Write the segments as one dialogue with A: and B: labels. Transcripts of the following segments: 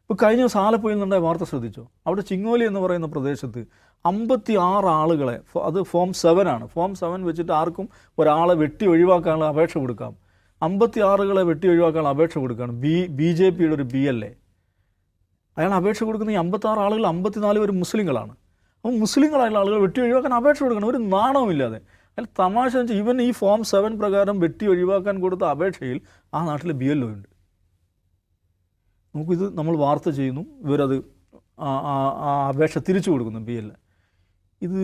A: ഇപ്പോൾ കഴിഞ്ഞ ദിവസം ആലപ്പുഴയിൽ നിന്നുണ്ടായ വാർത്ത ശ്രദ്ധിച്ചോ? അവിടെ ചിങ്ങോലി എന്ന് പറയുന്ന പ്രദേശത്ത് 56 ആളുകളെ, അത് ഫോം 7 ആണ്, ഫോം 7 വെച്ചിട്ട് ആർക്കും ഒരാളെ വെട്ടി ഒഴിവാക്കാനുള്ള അപേക്ഷ കൊടുക്കാം. 56 വെട്ടി ഒഴിവാക്കാനുള്ള അപേക്ഷ കൊടുക്കുകയാണ്. BJPയുടെ ഒരു BLA. അയാൾ അപേക്ഷ കൊടുക്കുന്ന ഈ 56 ആളുകൾ 54 പേര് മുസ്ലിങ്ങളാണ്. അപ്പോൾ മുസ്ലിങ്ങളായുള്ള ആളുകൾ വെട്ടി ഒഴിവാക്കാൻ അപേക്ഷ കൊടുക്കണം, ഒരു നാണവുമില്ലാതെ. അതിൽ തമാശ എന്ന് വെച്ചാൽ ഇവൻ ഈ ഫോം 7 പ്രകാരം വെട്ടി ഒഴിവാക്കാൻ കൊടുത്ത അപേക്ഷയിൽ ആ നാട്ടിൽ BLO ഉണ്ട്. നമുക്കിത് നമ്മൾ വാർത്ത ചെയ്യുന്നു, ഇവരത് ആ അപേക്ഷ തിരിച്ചു കൊടുക്കുന്നു BLA. ഇത്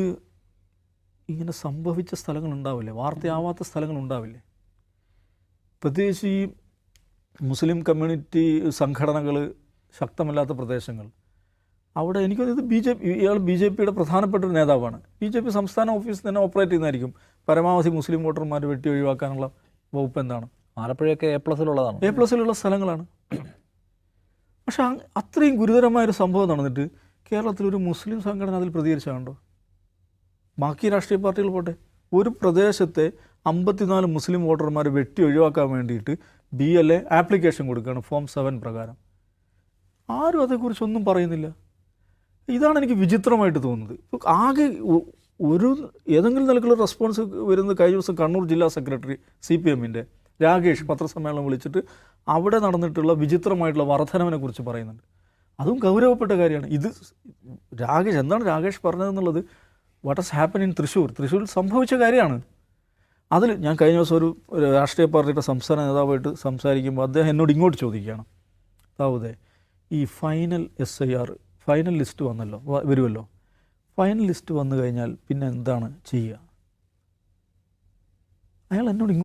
A: ഇങ്ങനെ സംഭവിച്ച സ്ഥലങ്ങളുണ്ടാവില്ലേ, വാർത്തയാവാത്ത സ്ഥലങ്ങളുണ്ടാവില്ലേ? പ്രത്യേകിച്ച് ഈ മുസ്ലിം കമ്മ്യൂണിറ്റി സംഘടനകൾ ശക്തമല്ലാത്ത പ്രദേശങ്ങൾ, അവിടെ എനിക്കൊന്നത് ഇയാൾ BJPയുടെ പ്രധാനപ്പെട്ട ഒരു നേതാവാണ്. BJP സംസ്ഥാന ഓഫീസ് തന്നെ ഓപ്പറേറ്റ് ചെയ്യുന്നതായിരിക്കും. പരമാവധി മുസ്ലിം വോട്ടർമാർ വെട്ടി ഒഴിവാക്കാനുള്ള വകുപ്പ് എന്താണ്?
B: ആലപ്പുഴയൊക്കെ A+-ലുള്ളതാണ്,
A: A+-ലുള്ള സ്ഥലങ്ങളാണ്. പക്ഷെ അത്രയും ഗുരുതരമായൊരു സംഭവം നടന്നിട്ട് കേരളത്തിലൊരു മുസ്ലിം സംഘടന അതിൽ പ്രതികരിച്ചാണ്ടോ? ബാക്കി രാഷ്ട്രീയ പാർട്ടികൾ പോട്ടെ, ഒരു പ്രദേശത്തെ 54 മുസ്ലിം വോട്ടർമാർ വെട്ടി ഒഴിവാക്കാൻ വേണ്ടിയിട്ട് BLA ആപ്ലിക്കേഷൻ കൊടുക്കുകയാണ് ഫോം 7 പ്രകാരം. ആരും അതേക്കുറിച്ചൊന്നും പറയുന്നില്ല. ഇതാണ് എനിക്ക് വിചിത്രമായിട്ട് തോന്നുന്നത്. ഇപ്പോൾ ആകെ ഒരു ഏതെങ്കിലും നിലക്കുള്ള റെസ്പോൺസ് വരുന്നത് കഴിഞ്ഞ ദിവസം കണ്ണൂർ ജില്ലാ സെക്രട്ടറി CPMൻ്റെ രാകേഷ് പത്രസമ്മേളനം വിളിച്ചിട്ട് അവിടെ നടന്നിട്ടുള്ള വിചിത്രമായിട്ടുള്ള വർധനവിനെ കുറിച്ച് പറയുന്നുണ്ട്. അതും ഗൗരവപ്പെട്ട കാര്യമാണ്. ഇത് എന്താണ് രാകേഷ് പറഞ്ഞതെന്നുള്ളത് വാട്ട് ഹാസ് ഹാപ്പൻ ഇൻ തൃശ്ശൂരിൽ സംഭവിച്ച കാര്യമാണ്. അതിൽ ഞാൻ കഴിഞ്ഞ ദിവസം ഒരു രാഷ്ട്രീയ പാർട്ടിയുടെ സംസ്ഥാന നേതാവായിട്ട് സംസാരിക്കുമ്പോൾ അദ്ദേഹം എന്നോട് ഇങ്ങോട്ട് ചോദിക്കുകയാണ്, താവൂതേ, ഈ ഫൈനൽ SIR ഫൈനൽ ലിസ്റ്റ് വരുമല്ലോ, ഫൈനൽ ലിസ്റ്റ് വന്നു കഴിഞ്ഞാൽ പിന്നെ എന്താണ് ചെയ്യുക? അയാൾ എന്നോട്